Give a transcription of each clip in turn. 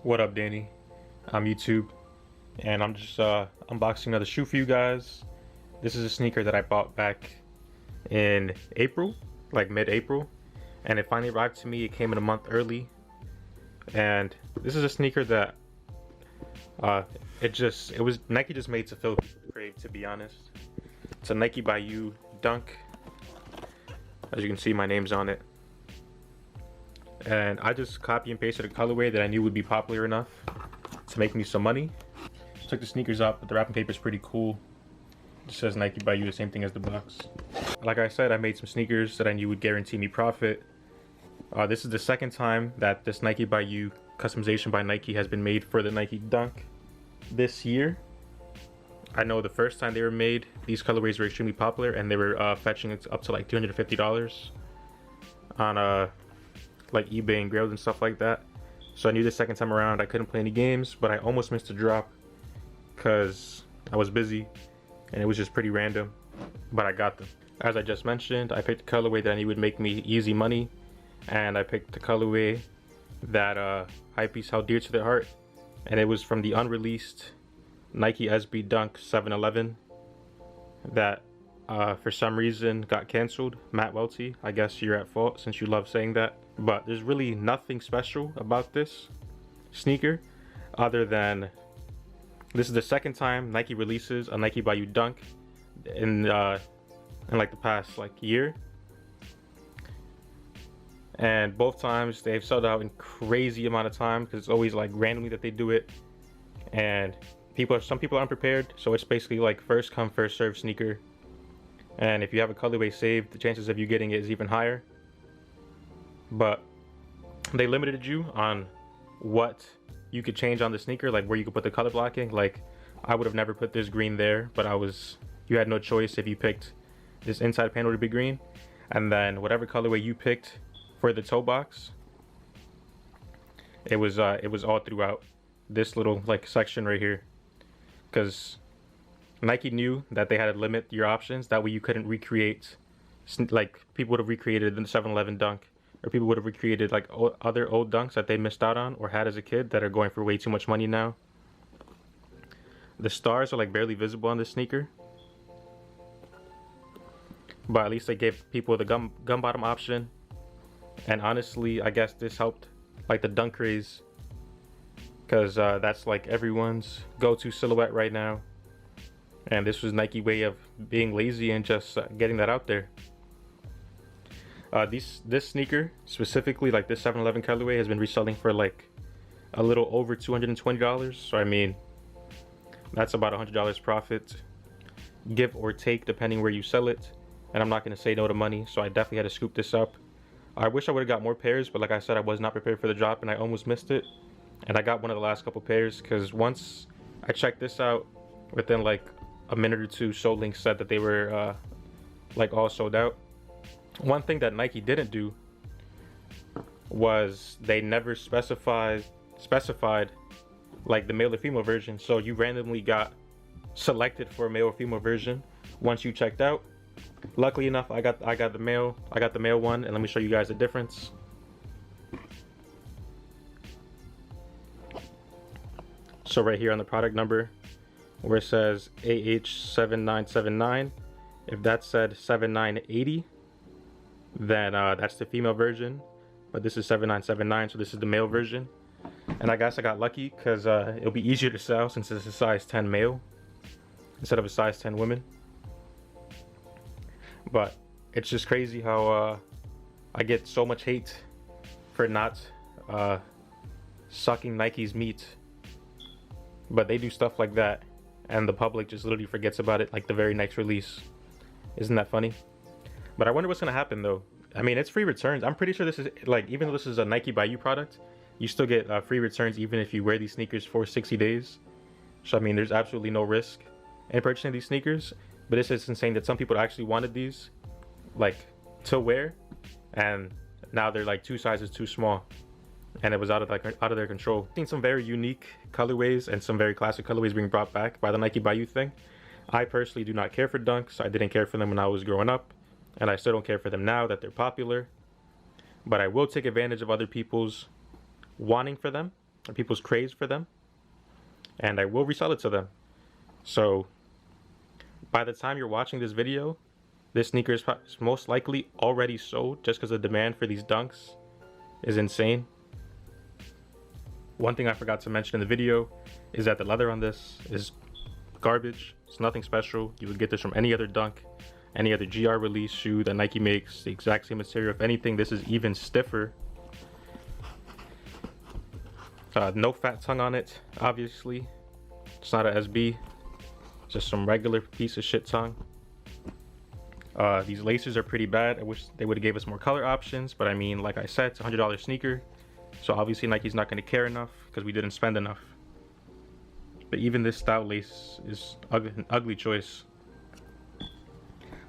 What up, Danny? I'm YouTube, and I'm just unboxing another shoe for you guys. This is a sneaker that I bought back in April, like mid-April, and it finally arrived to me. It came in a month early, and this is a sneaker that Nike just made to fill people's crave, to be honest. It's a Nike by You Dunk. As you can see, my name's on it. And I just copy and pasted a colorway that I knew would be popular enough to make me some money. Took the sneakers up, but the wrapping paper is pretty cool. It says Nike by You, the same thing as the box. Like I said, I made some sneakers that I knew would guarantee me profit. This is the second time that this Nike by You customization by Nike has been made for the Nike Dunk this year. I know the first time they were made, these colorways were extremely popular, and they were fetching up to like $250 on like eBay and Grailed and stuff like that. So I knew the second time around I couldn't play any games, but I almost missed a drop because I was busy and it was just pretty random, but I got them. As I just mentioned, I picked a colorway that I knew would make me easy money, and I picked the colorway that hypebeasts held dear to their heart, and it was from the unreleased Nike SB Dunk 711 that for some reason got canceled. Matt Welty, I guess you're at fault since you love saying that. But there's really nothing special about this sneaker other than this is the second time Nike releases a Nike by You Dunk in like the past like year, and both times they've sold out in crazy amount of time because it's always like randomly that they do it, and some people aren't prepared, so it's basically like first come first serve sneaker, and if you have a colorway saved, the chances of you getting it is even higher. But they limited you on what you could change on the sneaker, like where you could put the color blocking. Like I would have never put this green there, but you had no choice if you picked this inside panel to be green, and then whatever colorway you picked for the toe box, it was all throughout this little like section right here, because Nike knew that they had to limit your options. That way you couldn't recreate, like people would have recreated the 711 Dunk, or people would have recreated like other old dunks that they missed out on or had as a kid that are going for way too much money now. The stars are like barely visible on this sneaker, but at least they gave people the gum bottom option. And honestly, I guess this helped like the dunk craze, because that's like everyone's go-to silhouette right now, and this was Nike way of being lazy and just getting that out there. This sneaker specifically, like this 711 colorway, has been reselling for like a little over $220. So I mean, that's about $100 profit, give or take, depending where you sell it. And I'm not going to say no to money, so I definitely had to scoop this up. I wish I would have got more pairs, but like I said, I was not prepared for the drop and I almost missed it. And I got one of the last couple pairs because once I checked this out, within like a minute or two, SoulLink said that they were like all sold out. One thing that Nike didn't do was they never specified like the male or female version, so you randomly got selected for a male or female version once you checked out. Luckily enough, I got the male one, and let me show you guys the difference. So right here on the product number where it says AH7979, if that said 7980, then that's the female version, but this is 7979, so this is the male version. And I guess I got lucky because it'll be easier to sell since it's a size 10 male instead of a size 10 women. But it's just crazy how I get so much hate for not sucking Nike's meat, but they do stuff like that and the public just literally forgets about it like the very next release. Isn't that funny? But I wonder what's gonna happen though. I mean, it's free returns. I'm pretty sure this is like, even though this is a Nike by You product, you still get free returns even if you wear these sneakers for 60 days. So I mean, there's absolutely no risk in purchasing these sneakers. But it's just insane that some people actually wanted these like to wear, and now they're like 2 sizes too small, and it was out of their control. I've seen some very unique colorways and some very classic colorways being brought back by the Nike by You thing. I personally do not care for dunks. I didn't care for them when I was growing up, and I still don't care for them now that they're popular. But I will take advantage of other people's wanting for them people's craze for them, and I will resell it to them. So by the time you're watching this video, this sneaker is most likely already sold, just because the demand for these dunks is insane. One thing I forgot to mention in the video is that the leather on this is garbage. It's nothing special. You would get this from any other dunk, any other GR release shoe that Nike makes, the exact same material. If anything, this is even stiffer. No fat tongue on it, obviously. It's not a SB, just some regular piece of shit tongue. These laces are pretty bad. I wish they would have gave us more color options, but I mean, like I said, it's a $100 sneaker, so obviously Nike's not going to care enough because we didn't spend enough. But even this style lace is an ugly choice.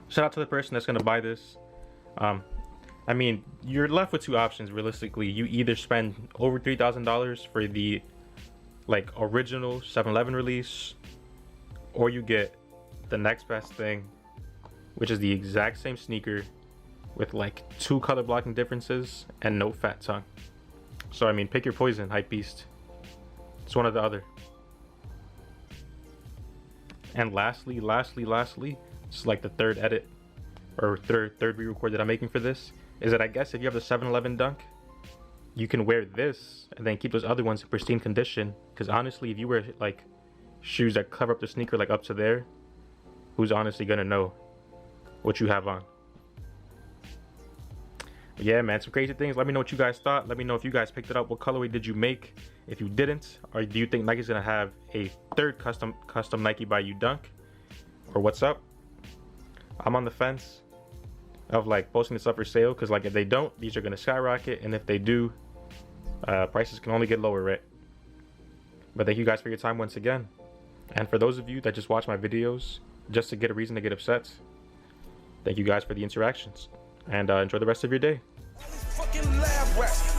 Shout out to the person that's going to buy this. I mean, you're left with two options realistically. You either spend over $3,000 for the like original 7-Eleven release, or you get the next best thing, which is the exact same sneaker with like 2 color blocking differences and no fat tongue. So I mean, pick your poison, hype beast. It's one or the other. And lastly, this is like the third edit or third re-record that I'm making for this, is that I guess if you have the 7-Eleven dunk, you can wear this and then keep those other ones in pristine condition. Because honestly, if you wear like shoes that cover up the sneaker like up to there, who's honestly gonna know what you have on? But yeah, man, some crazy things. Let me know what you guys thought. Let me know if you guys picked it up. What colorway did you make? If you didn't, or do you think Nike's gonna have a third custom Nike by you dunk, or what's up? I'm on the fence of like posting this up for sale, because like if they don't, these are gonna skyrocket, and if they do, prices can only get lower, right? But thank you guys for your time once again, and for those of you that just watch my videos just to get a reason to get upset, thank you guys for the interactions, and enjoy the rest of your day.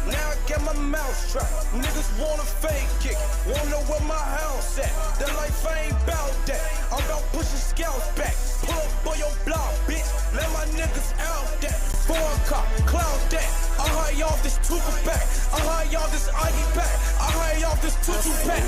Now I get my mouth strapped. Niggas want a fake kick, wanna know where my house at. The life ain't bout that. I'm about pushing scouts back. Pull up on your block, bitch. Let my niggas out that. Foreign cop, cloud that. I hire y'all this tutu pack. I hire y'all this Ivy pack. I hire y'all this tutu pack.